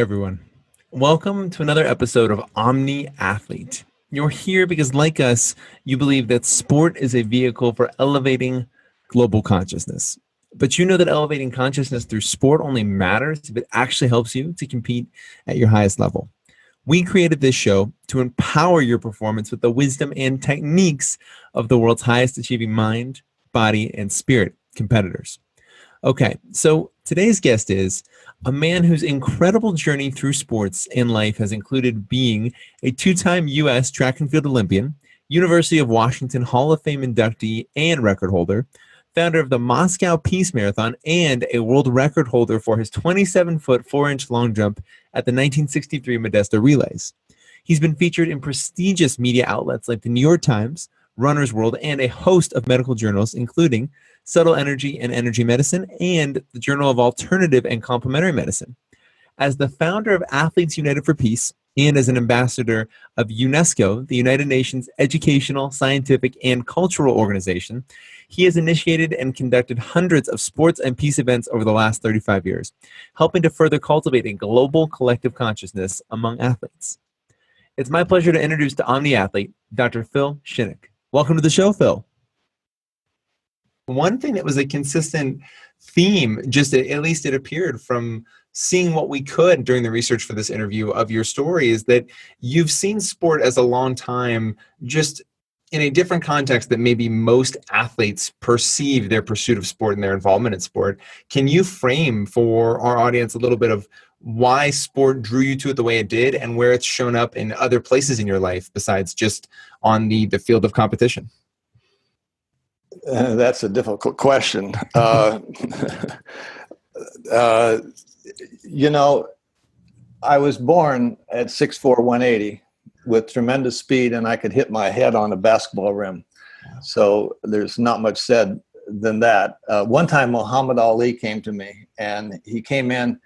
everyone. Welcome to another episode of Omni Athlete. You're here because, like us, you believe that sport is a vehicle for elevating global consciousness. But you know that elevating consciousness through sport only matters if it actually helps you to compete at your highest level. We created this show to empower your performance with the wisdom and techniques of the world's highest achieving mind, body, and spirit competitors. Okay, so today's guest is a man whose incredible journey through sports and life has included being a two-time U.S. track and field Olympian, University of Washington Hall of Fame inductee and record holder, founder of the Moscow Peace Marathon, and a world record holder for his 27-foot 4-inch long jump at the 1963 Modesta Relays. He's been featured in prestigious media outlets like the New York Times, Runner's World, and a host of medical journals, including Subtle Energy and Energy Medicine, and the Journal of Alternative and Complementary Medicine. As the founder of Athletes United for Peace and as an ambassador of UNESCO, the United Nations Educational, Scientific, and Cultural Organization, he has initiated and conducted hundreds of sports and peace events over the last 35 years, helping to further cultivate a global collective consciousness among athletes. It's my pleasure to introduce to Omni Athlete, Dr. Phil Shinnick. Welcome to the show, Phil. One thing that was a consistent theme, just at least it appeared from seeing what we could during the research for this interview of your story, is that you've seen sport as a long time, just in a different context that maybe most athletes perceive their pursuit of sport and their involvement in sport. Can you frame for our audience a little bit of why sport drew you to it the way it did and where it's shown up in other places in your life besides just on the field of competition? That's a difficult question. I was born at 6'4", 180 with tremendous speed, and I could hit my head on a basketball rim. So there's not much said than that. One time Muhammad Ali came to me, and he came in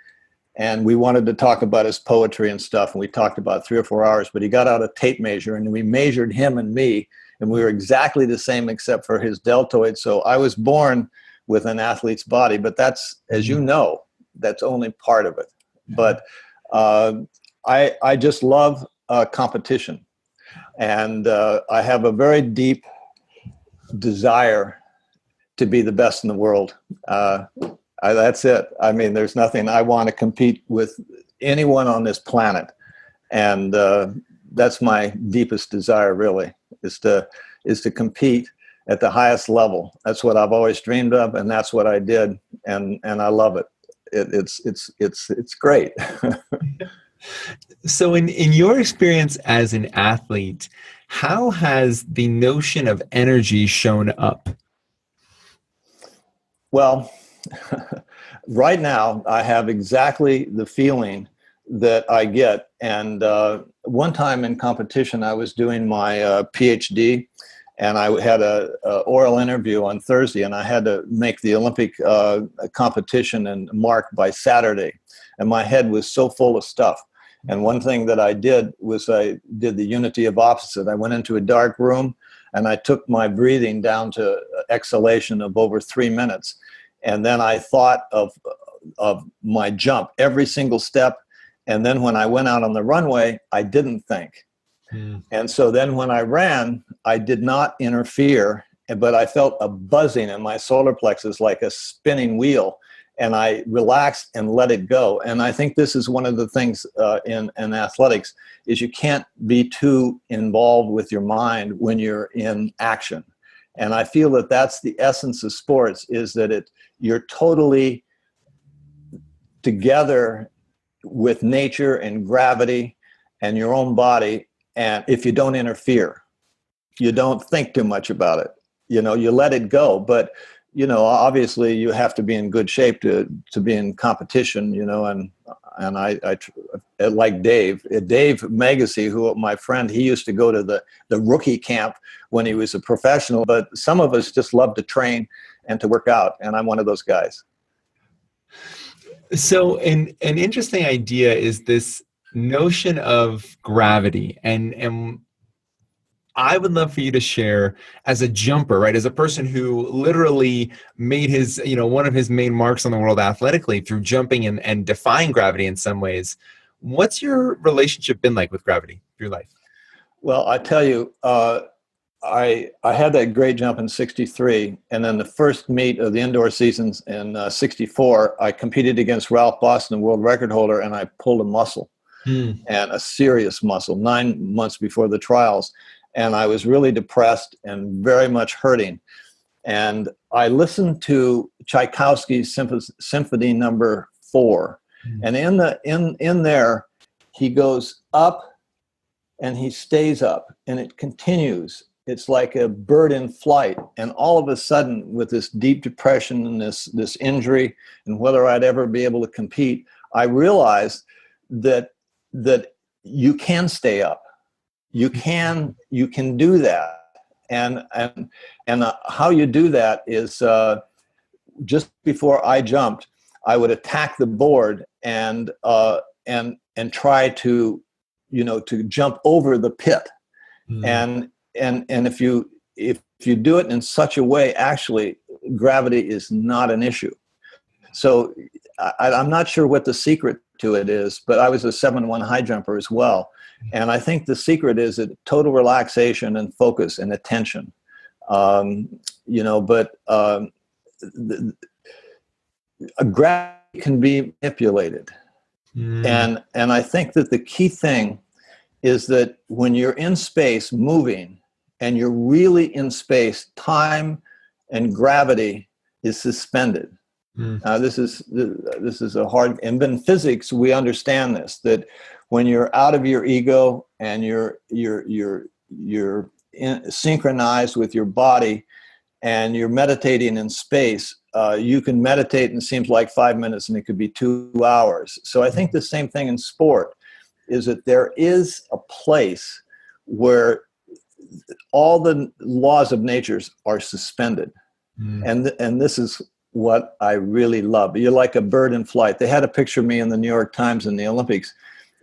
and we wanted to talk about his poetry and stuff. And we talked about 3 or 4 hours, but he got out a tape measure and we measured him and me, and we were exactly the same except for his deltoid. So I was born with an athlete's body, but that's, as you know, that's only part of it. But I just love competition. And I have a very deep desire to be the best in the world. That's it. I mean, there's nothing. I want to compete with anyone on this planet. And that's my deepest desire, really, is to compete at the highest level. That's what I've always dreamed of, and that's what I did, and I love it. It's great. So in your experience as an athlete, how has the notion of energy shown up? Well, right now I have exactly the feeling that I get. And one time in competition, I was doing my PhD, and I had a oral interview on Thursday, and I had to make the Olympic competition and mark by Saturday. And my head was so full of stuff. And one thing that I did was I did the unity of opposite. I went into a dark room and I took my breathing down to exhalation of over 3 minutes. And then I thought of my jump, every single step. And then when I went out on the runway, I didn't think. And so then when I ran, I did not interfere, but I felt a buzzing in my solar plexus like a spinning wheel. And I relaxed and let it go. And I think this is one of the things in athletics is you can't be too involved with your mind when you're in action. And I feel that that's the essence of sports, is that you're totally together with nature and gravity and your own body. And if you don't interfere, you don't think too much about it. You let it go. But obviously you have to be in good shape to be in competition, and I like Dave Megacy, who, my friend, he used to go to the rookie camp when he was a professional, but some of us just love to train and to work out. And I'm one of those guys. So an interesting idea is this notion of gravity, and I would love for you to share, as a jumper, right, as a person who literally made one of his main marks on the world athletically through jumping and defying gravity in some ways. What's your relationship been like with gravity through life? Well, I tell you, I had that great jump in '63, and then the first meet of the indoor seasons in '64, I competed against Ralph Boston, world record holder, and I pulled a muscle, and a serious muscle, 9 months before the trials, and I was really depressed and very much hurting. And I listened to Tchaikovsky's Symphony Number 4, and in there, he goes up and he stays up, and it continues. It's like a bird in flight. And all of a sudden, with this deep depression and this injury, and whether I'd ever be able to compete, I realized that you can stay up. You can do that. And how you do that is just before I jumped, I would attack the board and try to jump over the pit. And if you do it in such a way, actually, gravity is not an issue. So I'm not sure what the secret to it is, but I was a 7-1 high jumper as well. And I think the secret is that total relaxation and focus and attention. Gravity can be manipulated. And I think that the key thing is that when you're in space moving and you're really in space, time and gravity is suspended. This is a hard, and in physics we understand this, that when you're out of your ego and you're synchronized with your body and you're meditating in space, you can meditate and it seems like 5 minutes and it could be 2 hours. So I think the same thing in sport is that there is a place where all the laws of nature are suspended. And this is what I really love. You're like a bird in flight. They had a picture of me in the New York Times in the Olympics,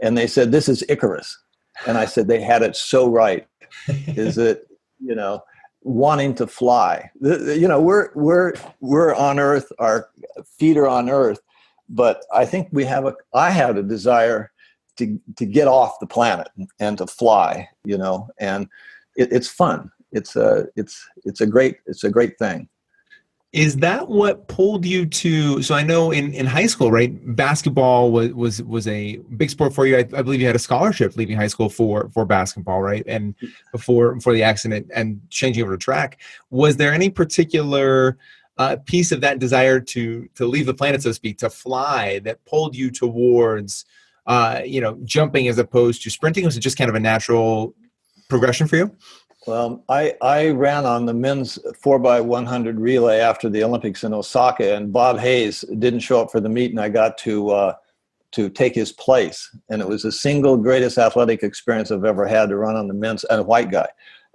and they said, "This is Icarus." And I said, they had it so right. Is it, wanting to fly? We're on Earth, our feet are on Earth, but I think I have a desire to get off the planet and to fly, and it's fun. It's a great thing. Is that what pulled you to? So I know in high school, right? Basketball was a big sport for you. I believe you had a scholarship leaving high school for basketball, right? And before the accident and changing over to track, was there any particular piece of that desire to leave the planet, so to speak, to fly, that pulled you towards jumping as opposed to sprinting? Was it just kind of a natural progression for you? Well, I ran on the men's 4x100 relay after the Olympics in Osaka, and Bob Hayes didn't show up for the meet, and I got to take his place. And it was the single greatest athletic experience I've ever had, to run on the men's, and a white guy.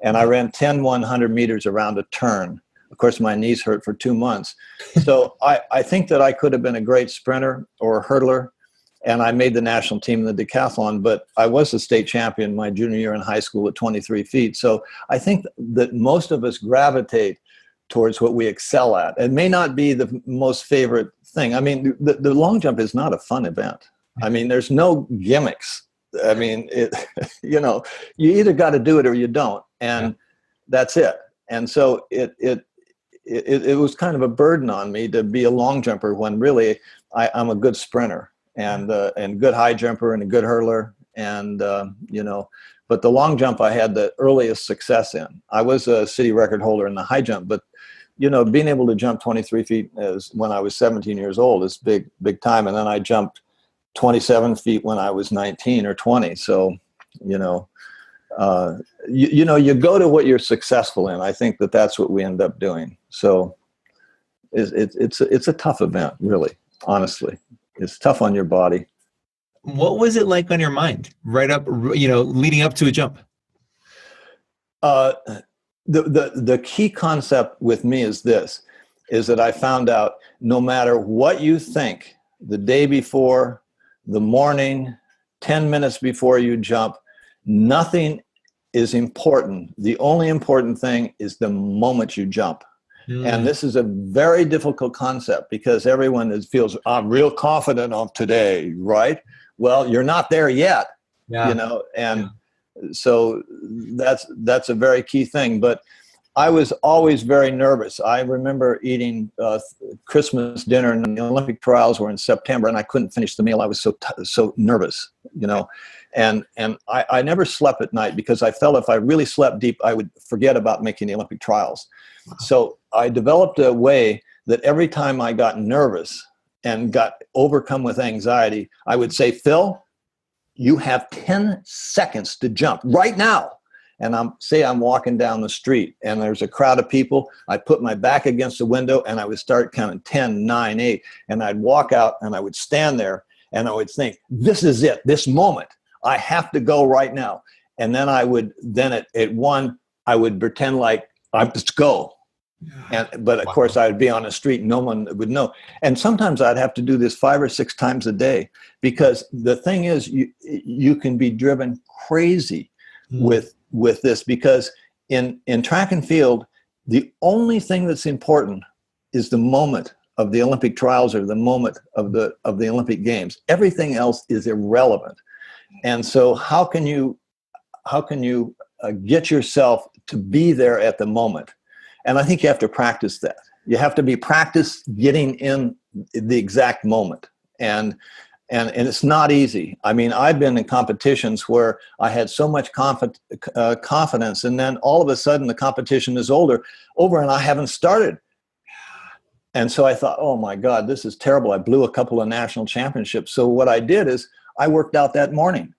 And I ran 10 100 meters around a turn. Of course, my knees hurt for 2 months. So I think that I could have been a great sprinter or a hurdler. And I made the national team in the decathlon, but I was the state champion my junior year in high school at 23 feet. So I think that most of us gravitate towards what we excel at. It may not be the most favorite thing. I mean, the long jump is not a fun event. I mean, there's no gimmicks. I mean, you either got to do it or you don't, and that's it. And so it was kind of a burden on me to be a long jumper when really I'm a good sprinter. And good high jumper and a good hurdler, and but the long jump I had the earliest success in. I was a city record holder in the high jump, but being able to jump 23 feet when I was 17 years old is big time. And then I jumped 27 feet when I was 19 or 20. So you go to what you're successful in. I think that's what we end up doing. So it's a tough event, really, honestly. It's tough on your body. What was it like on your mind right up, leading up to a jump? The key concept with me is that I found out no matter what you think the day before, the morning, 10 minutes before you jump, nothing is important. The only important thing is the moment you jump. And this is a very difficult concept because everyone feels, I'm real confident of today, right? Well, you're not there yet, Yeah. you know, and so that's a very key thing. But I was always very nervous. I remember eating Christmas dinner, and the Olympic trials were in September, and I couldn't finish the meal. I was so nervous, you know, and I never slept at night because I felt if I really slept deep, I would forget about making the Olympic trials. Wow. So I developed a way that every time I got nervous and got overcome with anxiety, I would say, Phil, you have 10 seconds to jump right now. And I'm walking down the street and there's a crowd of people. I put my back against the window and I would start counting 10, 9, 8. And I'd walk out and I would stand there and I would think, this is it, this moment. I have to go right now. And then at 1, I would pretend like, let's go. But of course I would be on the street, no one would know. And sometimes I'd have to do this 5 or 6 times a day, because the thing is, you can be driven crazy with this, because in track and field, the only thing that's important is the moment of the Olympic trials or the moment of the Olympic Games. Everything else is irrelevant. And so how can you get yourself to be there at the moment? And I think you have to practice that. You have to be practiced getting in the exact moment. And it's not easy. I mean, I've been in competitions where I had so much confidence, and then all of a sudden the competition is over and I haven't started. And so I thought, oh my God, this is terrible. I blew a couple of national championships. So what I did is I worked out that morning.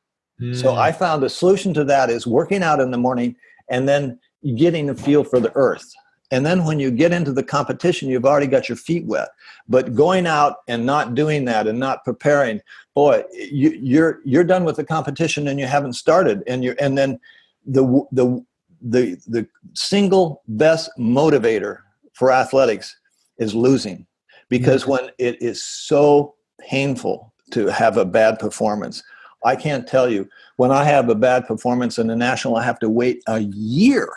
So I found the solution to that is working out in the morning and then getting a feel for the earth. And then when you get into the competition, you've already got your feet wet. But going out and not doing that and not preparing, boy, you're done with the competition and you haven't started. And then the single best motivator for athletics is losing, because when it is so painful to have a bad performance. I can't tell you, when I have a bad performance in the national, I have to wait a year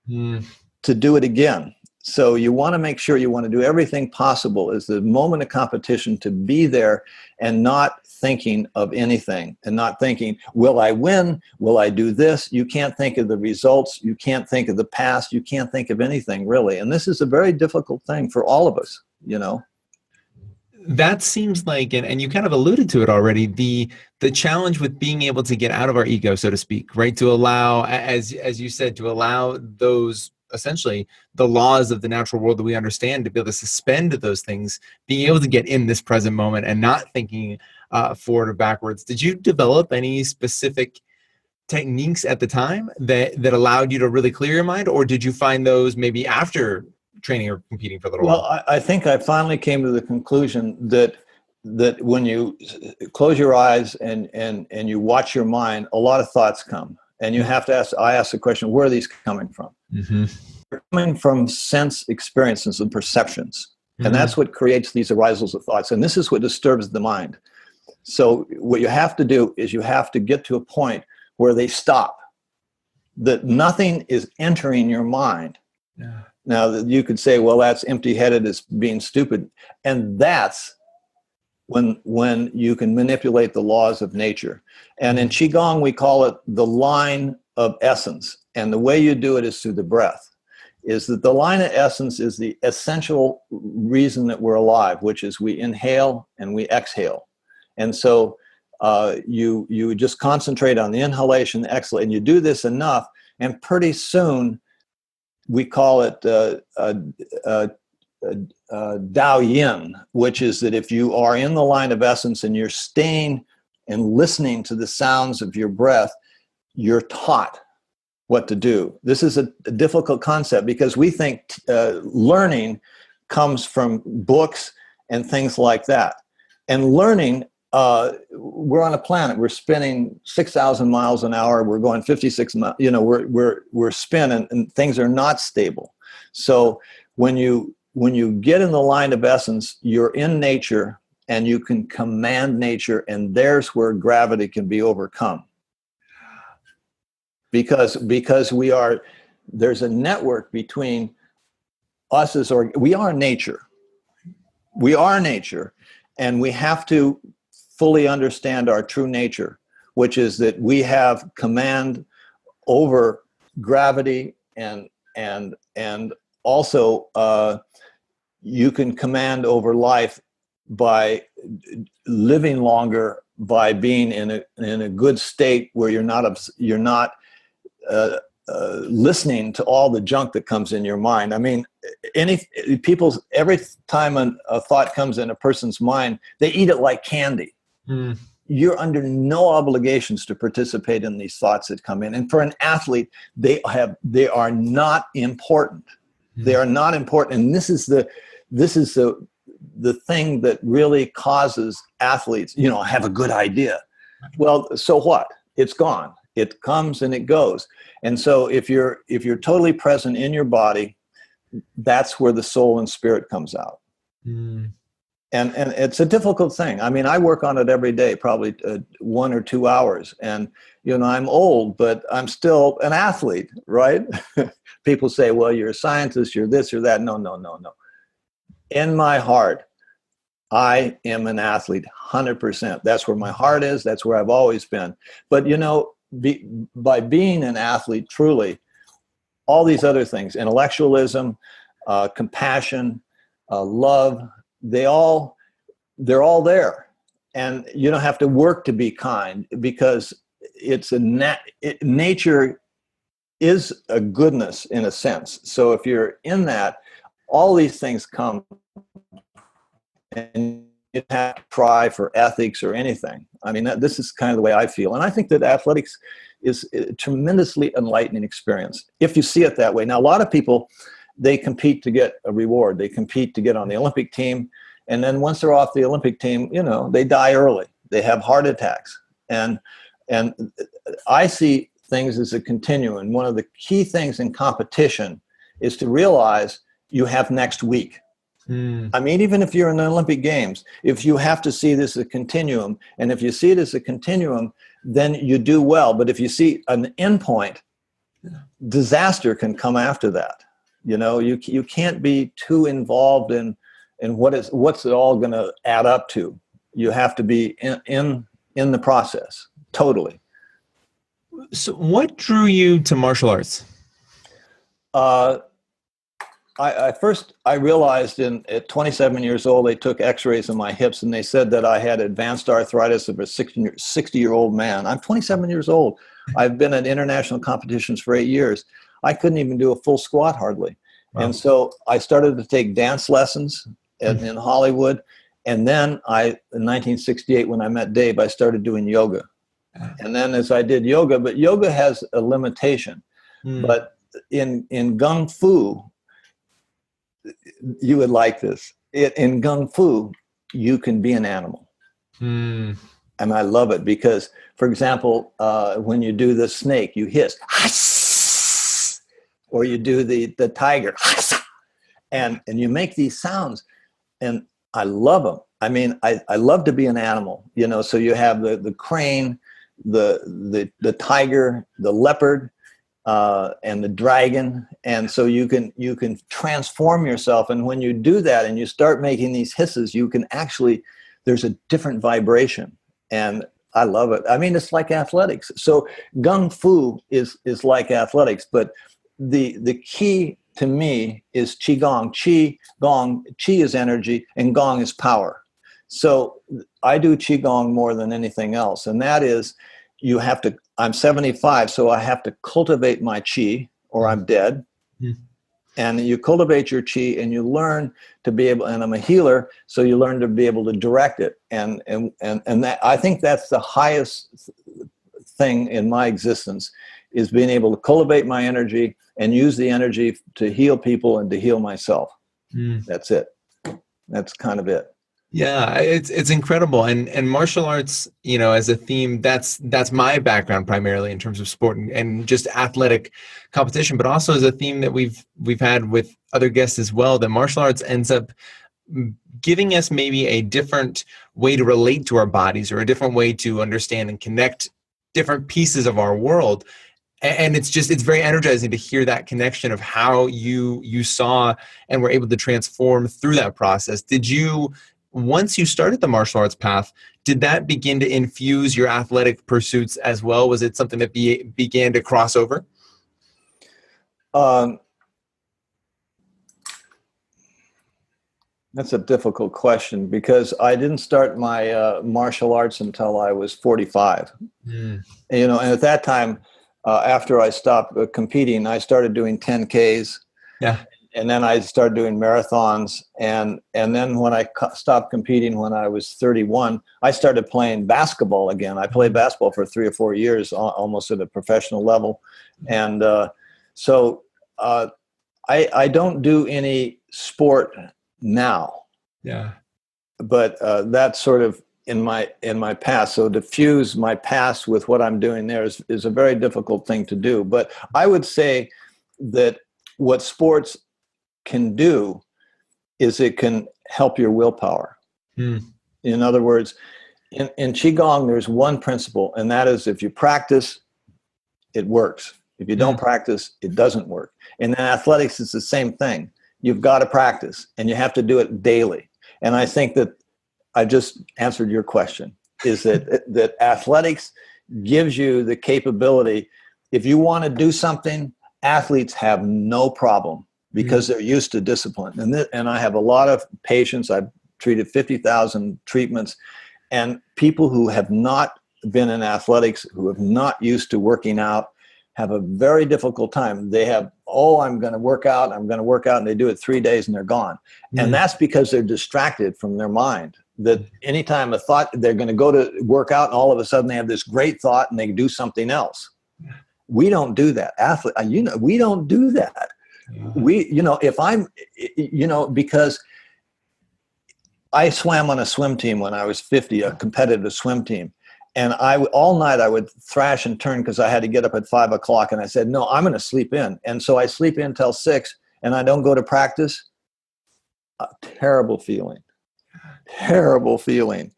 to do it again. So you want to make sure you want to do everything possible is the moment of competition to be there and not thinking of anything and not thinking, will I win? Will I do this? You can't think of the results. You can't think of the past. You can't think of anything really. And this is a very difficult thing for all of us, you know. That seems like, and you kind of alluded to it already, the challenge with being able to get out of our ego, so to speak, right? To allow, as you said, to allow those, essentially the laws of the natural world that we understand, to be able to suspend those things, being able to get in this present moment and not thinking forward or backwards. Did you develop any specific techniques at the time that allowed you to really clear your mind, or did you find those maybe after training or competing for a little while? Well, I think I finally came to the conclusion that when you close your eyes and you watch your mind, a lot of thoughts come. And you have to I ask the question, where are these coming from? They're coming from sense experiences and perceptions. And that's what creates these arisals of thoughts. And this is what disturbs the mind. So what you have to do is you have to get to a point where they stop, that nothing is entering your mind. Yeah. Now, you could say, well, that's empty-headed, it's being stupid. And that's when you can manipulate the laws of nature. And in Qigong, we call it the line of essence. And the way you do it is through the breath. Is that the line of essence is the essential reason that we're alive, which is we inhale and we exhale. And so you just concentrate on the inhalation, the exhale, and you do this enough, and pretty soon, we call it Tao Yin, which is that if you are in the line of essence and you're staying and listening to the sounds of your breath, you're taught what to do. This is a difficult concept because we think learning comes from books and things like that. And learning, we're on a planet. We're spinning 6,000 miles an hour. We're going 56 miles. You know, we're spinning, and things are not stable. So when you get in the line of essence, you're in nature, and you can command nature, and there's where gravity can be overcome. Because there's a network between us we are nature. We are nature, and we have to fully understand our true nature, which is that we have command over gravity, and also you can command over life by living longer, by being in a good state where you're not listening to all the junk that comes in your mind. I mean, every time a thought comes in a person's mind, they eat it like candy. Mm. You're under no obligations to participate in these thoughts that come in. And for an athlete, they are not important. Mm. They are not important. And this is the thing that really causes athletes, have a good idea. Well, so what? It's gone. It comes and it goes. And so if you're totally present in your body, that's where the soul and spirit comes out. Mm. And it's a difficult thing. I mean, I work on it every day, probably 1 or 2 hours. And, I'm old, but I'm still an athlete, right? People say, well, you're a scientist, you're this or that. No. In my heart, I am an athlete, 100%. That's where my heart is. That's where I've always been. But, by being an athlete, truly, all these other things, intellectualism, compassion, love, they're all there. And you don't have to work to be kind, because it's nature is a goodness in a sense. So if you're in that, all these things come, and you don't have to try for ethics or anything. I mean, this is kind of the way I feel. And I think that athletics is a tremendously enlightening experience, if you see it that way. Now, a lot of people, they compete to get a reward. They compete to get on the Olympic team. And then once they're off the Olympic team, they die early. They have heart attacks. And I see things as a continuum. One of the key things in competition is to realize you have next week. Mm. I mean, even if you're in the Olympic Games, if you have to see this as a continuum, and if you see it as a continuum, then you do well. But if you see an end point, disaster can come after that. You can't be too involved in what's it all going to add up to. You have to be in the process, totally. So what drew you to martial arts? I realized at 27 years old, they took x-rays of my hips, and they said that I had advanced arthritis of a 60-year-old man. I'm 27 years old. I've been at international competitions for 8 years. I couldn't even do a full squat hardly. Wow. And so I started to take dance lessons in Hollywood. And then in 1968, when I met Dave, I started doing yoga. And then as I did yoga, but yoga has a limitation. But in Kung Fu, you would like this. In Kung Fu, you can be an animal. And I love it because, for example, when you do the snake, you hiss. Or you do the tiger. And you make these sounds. And I love them. I mean, I love to be an animal, so you have the crane, the tiger, the leopard, and the dragon. And so you can transform yourself. And when you do that and you start making these hisses, you can actually, there's a different vibration. And I love it. I mean, it's like athletics. So Kung Fu is like athletics, but the key to me is Qigong. Qi is energy and Gong is power. So I do Qigong more than anything else. And that is, I'm 75, so I have to cultivate my Qi or I'm dead. Mm-hmm. And you cultivate your Qi and you learn to be able, and I'm a healer, so you learn to be able to direct it. And that, I think that's the highest thing in my existence, is being able to cultivate my energy and use the energy to heal people and to heal myself. That's it. That's kind of it. Yeah, it's incredible. And martial arts, as a theme, that's my background primarily in terms of sport and just athletic competition, but also as a theme that we've had with other guests as well, that martial arts ends up giving us maybe a different way to relate to our bodies, or a different way to understand and connect different pieces of our world. And it's very energizing to hear that connection of how you saw and were able to transform through that process. once you started the martial arts path, did that begin to infuse your athletic pursuits as well? Was it something that began to cross over? That's a difficult question because I didn't start my martial arts until I was 45. And, and at that time, after I stopped competing, I started doing 10Ks. Yeah. And then I started doing marathons. And then when I stopped competing when I was 31, I started playing basketball again. I played basketball for 3 or 4 years, almost at a professional level. And so I don't do any sport now. Yeah. But that's sort of in my past. So to fuse my past with what I'm doing there is a very difficult thing to do. But I would say that what sports can do is it can help your willpower. In other words, in Qigong, there's one principle, and that is if you practice, it works. If you don't practice, it doesn't work. And in athletics, it's the same thing. You've got to practice, and you have to do it daily. And I think that I just answered your question, is that athletics gives you the capability. If you want to do something, athletes have no problem because they're used to discipline. And I have a lot of patients. I've treated 50,000 treatments, and people who have not been in athletics, who have not used to working out, have a very difficult time. They have, I'm going to work out, and they do it 3 days and they're gone. And that's because they're distracted from their mind. That anytime a thought, they're going to go to work out and all of a sudden they have this great thought and they do something else. We don't do that. We don't do that. Because I swam on a swim team when I was 50, a competitive swim team. And all night I would thrash and turn because I had to get up at 5 o'clock. And I said, no, I'm going to sleep in. And so I sleep in till 6 and I don't go to practice. A terrible feeling. Terrible feeling.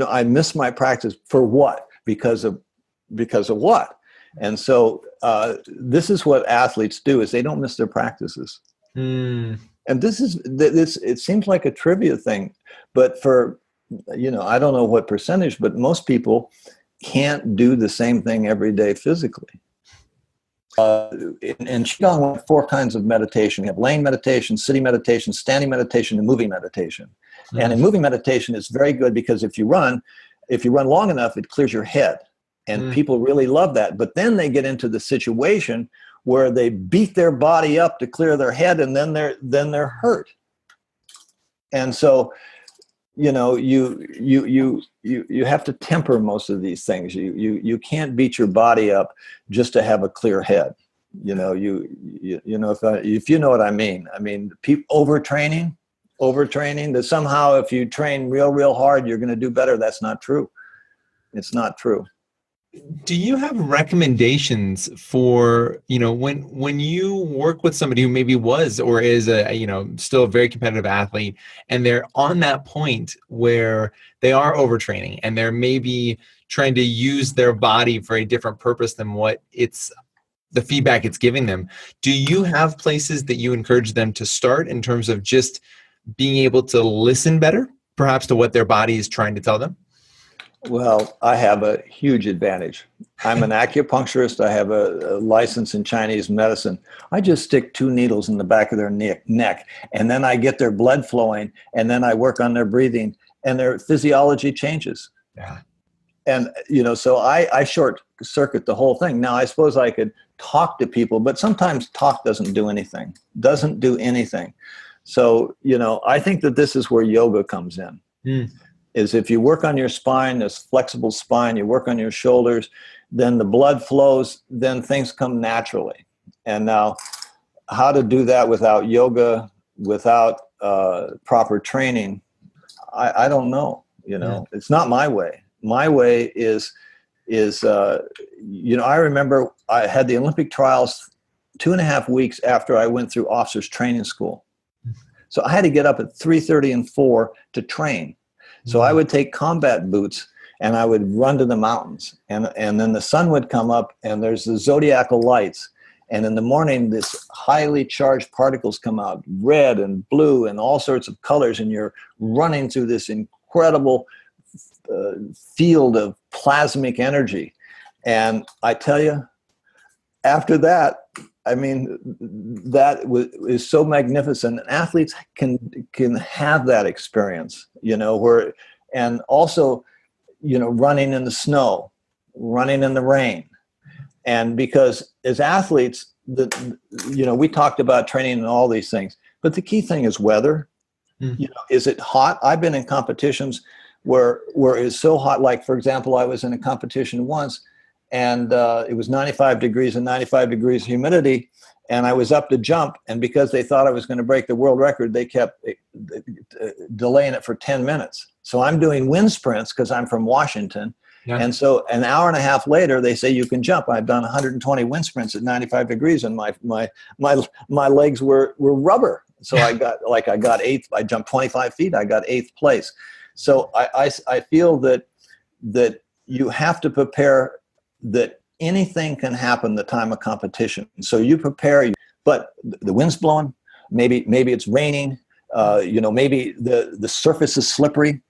I miss my practice for what? Because of what? And so this is what athletes do, is they don't miss their practices. And this it seems like a trivia thing, but for, I don't know what percentage, but most people can't do the same thing every day physically. In Qigong, we have 4 kinds of meditation. We have laying meditation, sitting meditation, standing meditation, and moving meditation. And in moving meditation, it's very good because if you run long enough, it clears your head. And people really love that. But then they get into the situation where they beat their body up to clear their head, and then they're hurt. And so, you have to temper most of these things. You can't beat your body up just to have a clear head. If you know what I mean. I mean, overtraining, that somehow if you train real hard, you're going to do better. That's not true. It's not true. Do you have recommendations for, when you work with somebody who maybe was or is still a very competitive athlete, and they're on that point where they are overtraining and they're maybe trying to use their body for a different purpose than what the feedback it's giving them? Do you have places that you encourage them to start in terms of just being able to listen better, perhaps, to what their body is trying to tell them? Well, I have a huge advantage. I'm an acupuncturist. I have a license in Chinese medicine. I just stick 2 needles in the back of their neck, and then I get their blood flowing, and then I work on their breathing, and their physiology changes. Yeah. And, so I short circuit the whole thing. Now, I suppose I could talk to people, but sometimes talk doesn't do anything. So, I think that this is where yoga comes in. Is if you work on your spine, this flexible spine, you work on your shoulders, then the blood flows, then things come naturally. And now, how to do that without yoga, without proper training, I don't know. It's not my way. My way is I remember I had the Olympic trials 2.5 weeks after I went through officers training school. So I had to get up at 3:30 and 4 to train. So I would take combat boots and I would run to the mountains, and then the sun would come up and there's the zodiacal lights, And in the morning, this highly charged particles come out, red and blue and all sorts of colors, and you're running through this incredible field of plasmic energy. And I tell you, after that, I mean, is so magnificent. And athletes can have that experience, where, and also, running in the snow, running in the rain. And because as athletes, we talked about training and all these things, but the key thing is weather. Is it hot? I've been in competitions where it's so hot. Like, for example, I was in a competition once, and it was 95 degrees and 95 degrees humidity, and I was up to jump, and because they thought I was going to break the world record, they kept delaying it for 10 minutes. So I'm doing wind sprints because I'm from Washington. Yeah. And so an hour and a half later, they say you can jump. I've done 120 wind sprints at 95 degrees, and my legs were rubber. So I got eighth. I jumped 25 feet. I got eighth place. So I feel that you have to prepare, that anything can happen the time of competition. So you prepare, but the wind's blowing, maybe it's raining, maybe the surface is slippery.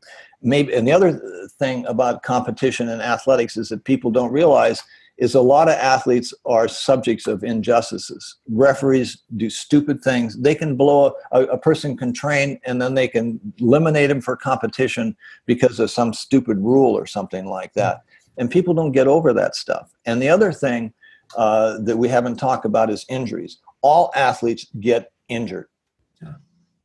Maybe, and the other thing about competition in athletics is that people don't realize is a lot of athletes are subjects of injustices. Referees do stupid things. They can blow a person can train, and then they can eliminate him for competition because of some stupid rule or something like that. And people don't get over that stuff. And the other thing that we haven't talked about is injuries. All athletes get injured. Yeah.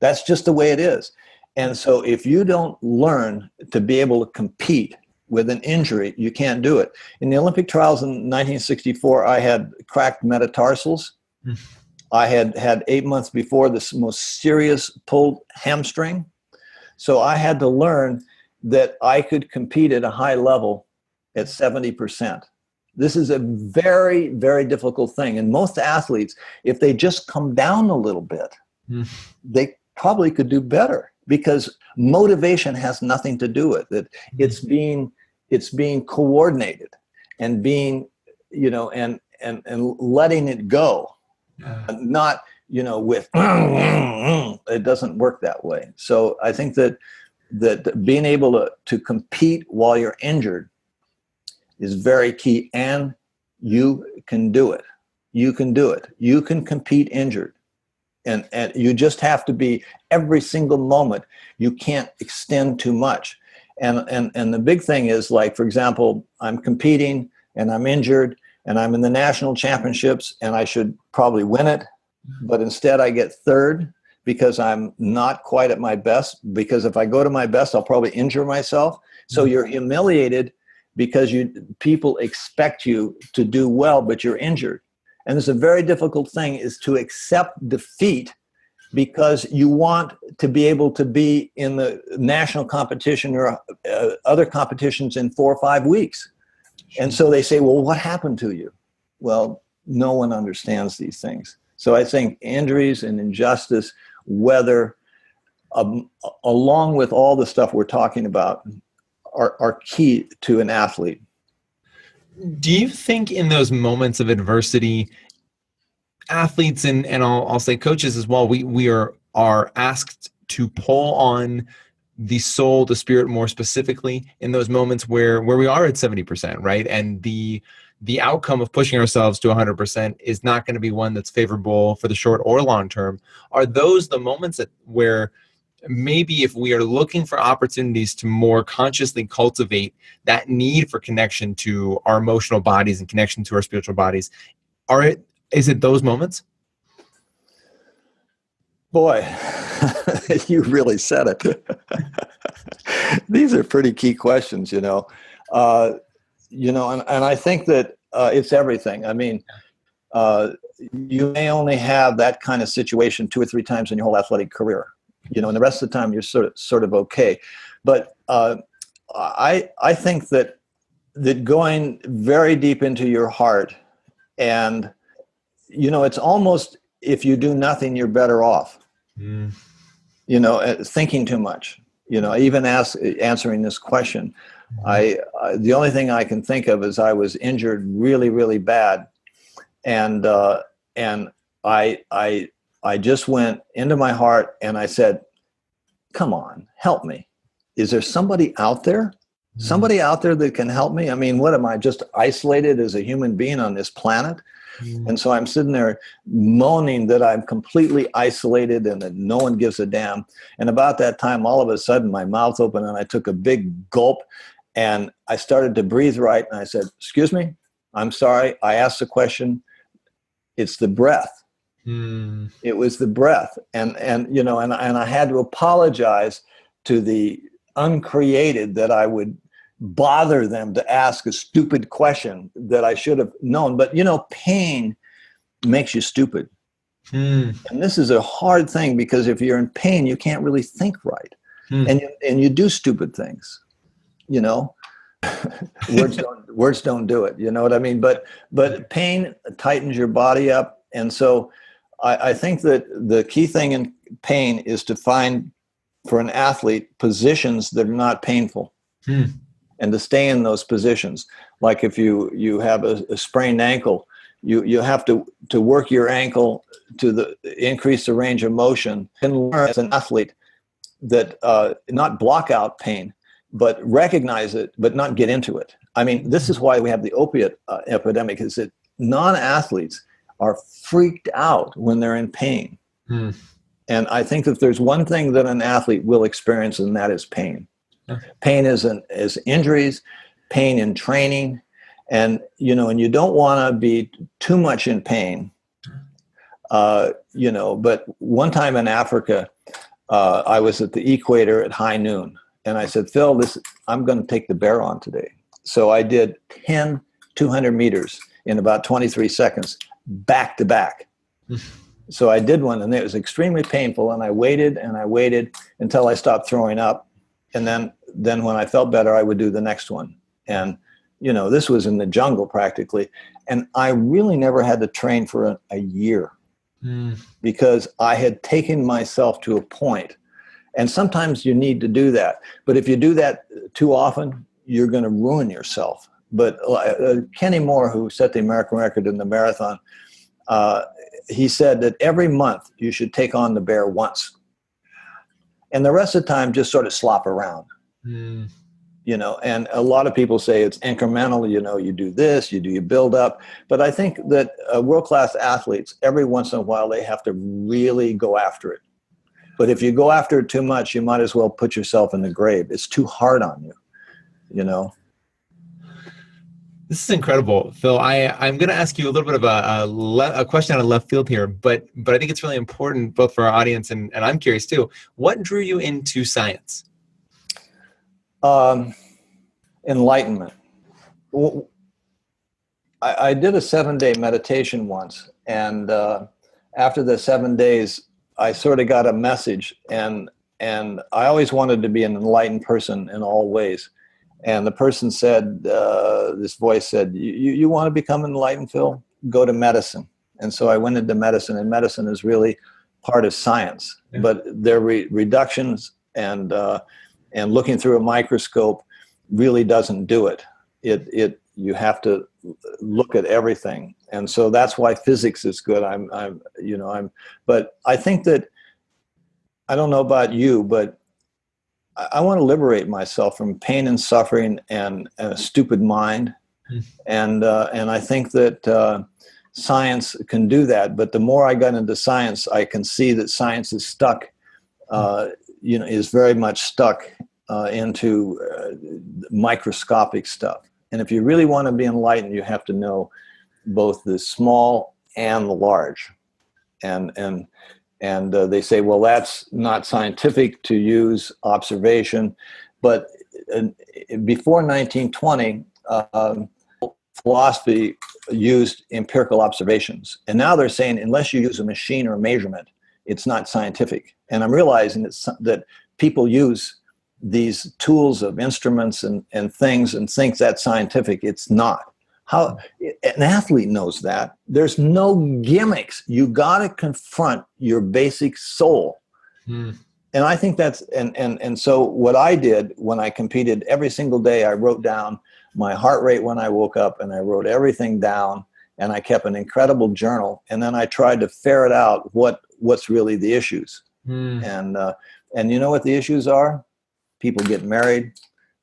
That's just the way it is. And so if you don't learn to be able to compete with an injury, you can't do it. In the Olympic trials in 1964, I had cracked metatarsals. I had 8 months before this most serious pulled hamstring. So I had to learn that I could compete at a high level at 70%. This is a very, very difficult thing. And most athletes, if they just come down a little bit, they probably could do better, because motivation has nothing to do with it. It's being coordinated and being, and letting it go, not, with, it doesn't work that way. So I think that being able to compete while you're injured is very key, and you can do it. You can do it. You can compete injured. And you just have to be every single moment. You can't extend too much. And the big thing is, like, for example, I'm competing and I'm injured and I'm in the national championships and I should probably win it, but instead I get third because I'm not quite at my best, because if I go to my best, I'll probably injure myself. So you're humiliated because people expect you to do well, but you're injured. And it's a very difficult thing, is to accept defeat, because you want to be able to be in the national competition or other competitions in 4 or 5 weeks. And so they say, well, what happened to you? Well, no one understands these things. So I think injuries and injustice, weather, along with all the stuff we're talking about, are key to an athlete. Do you think in those moments of adversity, athletes and I'll say coaches as well, we are asked to pull on the soul, the spirit more specifically in those moments where we are at 70%, right? And the outcome of pushing ourselves to 100% is not going to be one that's favorable for the short or long term. Are those the moments where maybe if we are looking for opportunities to more consciously cultivate that need for connection to our emotional bodies and connection to our spiritual bodies, is it those moments? Boy, you really said it. These are pretty key questions, and I think that it's everything. I mean, you may only have that kind of situation 2 or 3 times in your whole athletic career. And the rest of the time you're sort of okay. But I think that going very deep into your heart, and it's almost, if you do nothing, you're better off. Thinking too much. Even answering this question, the only thing I can think of is I was injured really, really bad, and and I just went into my heart and I said, come on, help me. Is there somebody out there? Somebody out there that can help me? I mean, what am I, just isolated as a human being on this planet? And so I'm sitting there moaning that I'm completely isolated and that no one gives a damn. And about that time, all of a sudden, my mouth opened and I took a big gulp and I started to breathe right. And I said, excuse me, I'm sorry. I asked the question. It's the breath. It was the breath. And I had to apologize to the uncreated that I would bother them to ask a stupid question that I should have known. But, pain makes you stupid. And this is a hard thing because if you're in pain, you can't really think right. And you do stupid things, words don't do it. You know what I mean? But pain tightens your body up. And so I think that the key thing in pain is to find, for an athlete, positions that are not painful. And to stay in those positions. Like if you have a sprained ankle, you have to work your ankle to increase the range of motion, and learn as an athlete that not block out pain, but recognize it, but not get into it. I mean, this is why we have the opiate epidemic, is that non-athletes are freaked out when they're in pain. And I think that there's one thing that an athlete will experience, and that is pain. Pain is injuries, pain in training, and you don't want to be too much in pain. But one time in Africa, I was at the equator at high noon, and I said, Phil, I'm going to take the bear on today. So I did 10 200 meters in about 23 seconds, back to back. So I did one, and it was extremely painful, and I waited until I stopped throwing up. And then when I felt better, I would do the next one. And, this was in the jungle practically. And I really never had to train for a year because I had taken myself to a point. And sometimes you need to do that. But if you do that too often, you're going to ruin yourself. But Kenny Moore, who set the American record in the marathon, he said that every month you should take on the bear once. And the rest of the time, just sort of slop around, and a lot of people say it's incremental, you do this, you build up. But I think that world-class athletes, every once in a while, they have to really go after it. But if you go after it too much, you might as well put yourself in the grave. It's too hard on you, This is incredible, Phil. I'm going to ask you a little bit of a question out of left field here, but I think it's really important both for our audience and I'm curious too. What drew you into science? Enlightenment. I did a 7-day meditation once, and after the 7 days, I sort of got a message, and I always wanted to be an enlightened person in all ways. And the person said, this voice said, you want to become enlightened, Phil? Go to medicine. And so I went into medicine, and medicine is really part of science. Yeah. But their reductions and looking through a microscope really doesn't do it. You have to look at everything. And so that's why physics is good. But I think that, I don't know about you, but I want to liberate myself from pain and suffering and a stupid mind. And I think that science can do that. But the more I got into science, I can see that science is stuck, is very much stuck into microscopic stuff. And if you really want to be enlightened, you have to know both the small and the large. And they say, well, that's not scientific to use observation. But before 1920, philosophy used empirical observations. And now they're saying, unless you use a machine or a measurement, it's not scientific. And I'm realizing that people use these tools of instruments and things and think that's scientific. It's not. How an athlete knows that. There's no gimmicks. You got to confront your basic soul. And I think that's, and so what I did when I competed, every single day I wrote down my heart rate when I woke up, and I wrote everything down, and I kept an incredible journal. And then I tried to ferret out what's really the issues. And you know what the issues are? People get married,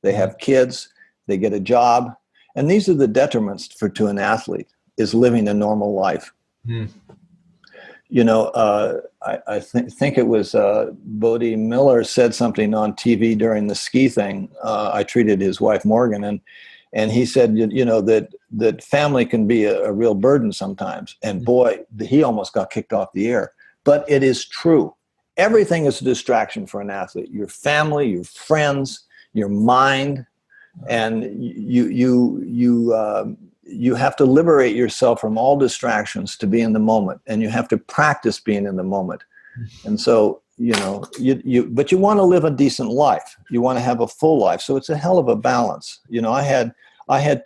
they have kids, they get a job. And these are the detriments to an athlete, is living a normal life. You know, I think it was Bodie Miller said something on TV during the ski thing. I treated his wife, Morgan, and he said, you know, that family can be a real burden sometimes. And boy, he almost got kicked off the air. But it is true. Everything is a distraction for an athlete. Your family, your friends, your mind, and you have to liberate yourself from all distractions to be in the moment, and you have to practice being in the moment. And so, you know, but you want to live a decent life. You want to have a full life. So it's a hell of a balance. You know, I had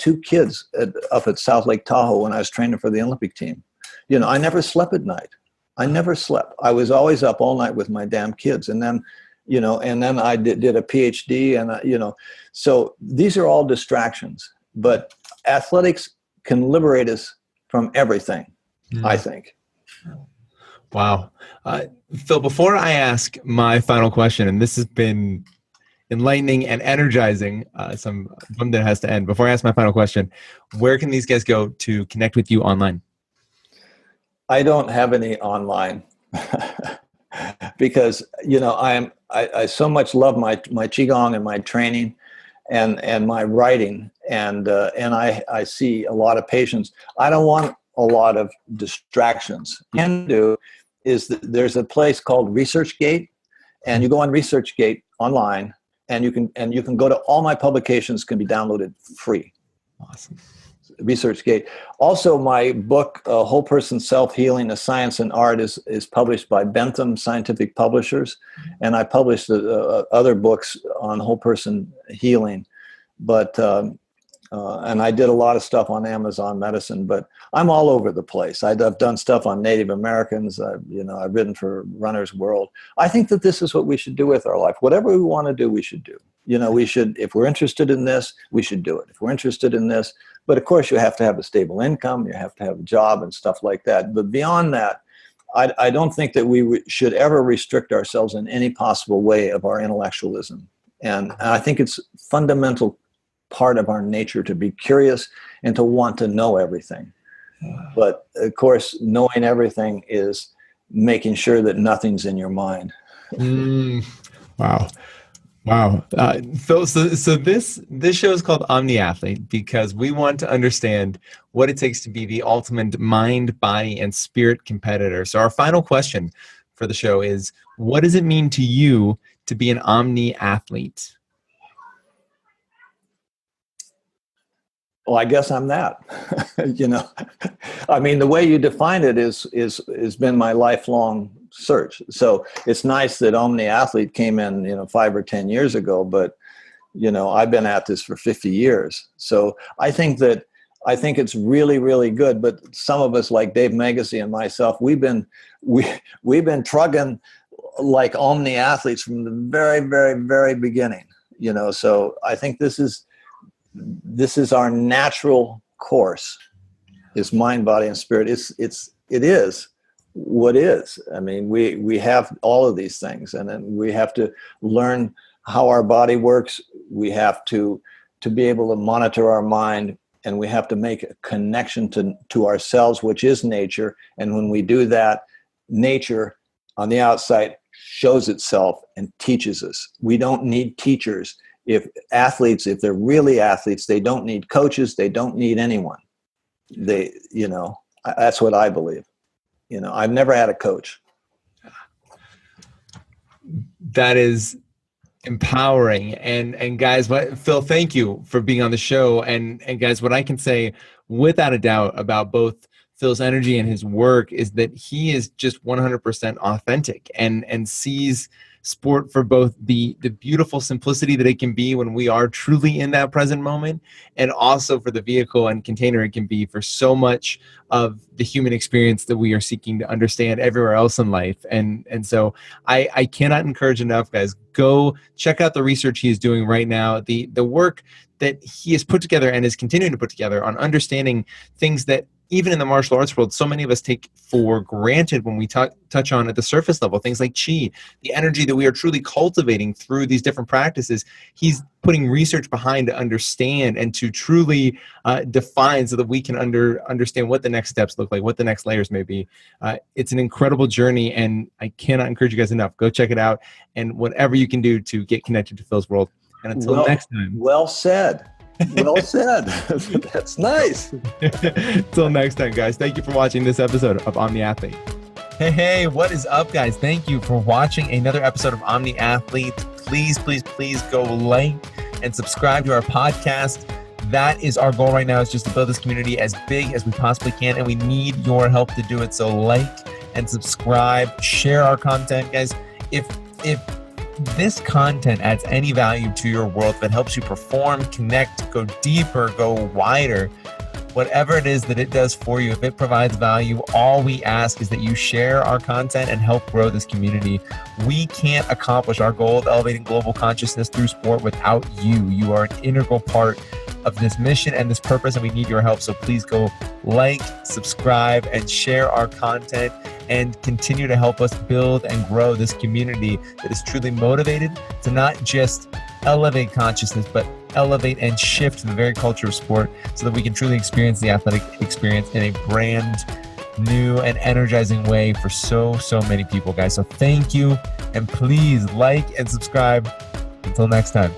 2 kids up at South Lake Tahoe when I was training for the Olympic team. You know, I never slept at night. I never slept. I was always up all night with my damn kids. And then, you know, and then I did a PhD, and you know, so these are all distractions. But athletics can liberate us from everything, I think. Wow. Phil, before I ask my final question, and this has been enlightening and energizing, some one that has to end. Before I ask my final question, where can these guys go to connect with you online? I don't have any online because, you know, I so much love my Qigong and my training and my writing, and I see a lot of patients. I don't want a lot of distractions. What you can do is there's a place called ResearchGate, and you go on ResearchGate online, and you can go to all my publications, can be downloaded free. Awesome. ResearchGate. Also, my book, Whole Person Self-Healing, A Science and Art, is published by Bentham Scientific Publishers, and I published other books on whole person healing. But and I did a lot of stuff on Amazon Medicine, but I'm all over the place. I've done stuff on Native Americans. I've written for Runner's World. I think that this is what we should do with our life. Whatever we want to do, we should do. You know, we should, if we're interested in this, we should do it. If we're interested in this, but of course you have to have a stable income, you have to have a job and stuff like that. But beyond that, I don't think that we should ever restrict ourselves in any possible way of our intellectualism. And I think it's fundamental part of our nature to be curious and to want to know everything. But of course, knowing everything is making sure that nothing's in your mind. Wow. Wow. Phil, so this show is called Omni Athlete because we want to understand what it takes to be the ultimate mind, body, and spirit competitor. So our final question for the show is, what does it mean to you to be an Omni Athlete? Well, I guess I'm that. You know, I mean, the way you define it is been my lifelong search. So it's nice that Omni Athlete came in, 5 or 10 years ago, but I've been at this for 50 years. So I think it's really, really good. But some of us, like Dave Megacy and myself, we've been trugging like Omni Athletes from the very, very, very beginning. So I think this is our natural course, is mind, body, and spirit. It is what is. I mean, we have all of these things, and then we have to learn how our body works. We have to be able to monitor our mind, and we have to make a connection to ourselves, which is nature. And when we do that, nature on the outside shows itself and teaches us. We don't need teachers. If they're really athletes, they don't need coaches. They don't need anyone. That's what I believe. I've never had a coach. That is empowering. And guys, Phil, thank you for being on the show. And guys, what I can say without a doubt about both Phil's energy and his work is that he is just 100% authentic and sees sport for both the beautiful simplicity that it can be when we are truly in that present moment, and also for the vehicle and container it can be for so much of the human experience that we are seeking to understand everywhere else in life. And so I cannot encourage enough, guys, go check out the research he is doing right now, the work that he has put together and is continuing to put together on understanding things that even in the martial arts world, so many of us take for granted when we touch on at the surface level, things like chi, the energy that we are truly cultivating through these different practices. He's putting research behind to understand and to truly define so that we can understand what the next steps look like, what the next layers may be. It's an incredible journey, and I cannot encourage you guys enough. Go check it out, and whatever you can do to get connected to Phil's world. And until next time. Well said. Well said. That's nice. Until next time, guys. Thank you for watching this episode of Omni Athlete. Hey, what is up, guys? Thank you for watching another episode of Omni Athlete. Please go like and subscribe to our podcast. That is our goal right now, is just to build this community as big as we possibly can, and we need your help to do it. So like and subscribe, share our content, guys. If this content adds any value to your world, that helps you perform, connect, go deeper, go wider, whatever it is that it does for you, if it provides value, all we ask is that you share our content and help grow this community. We can't accomplish our goal of elevating global consciousness through sport without you. You are an integral part of this mission and this purpose, and we need your help. So please go like, subscribe, and share our content, and continue to help us build and grow this community that is truly motivated to not just elevate consciousness, but elevate and shift the very culture of sport, so that we can truly experience the athletic experience in a brand new and energizing way for so many people, guys. So thank you, and please like and subscribe. Until next time.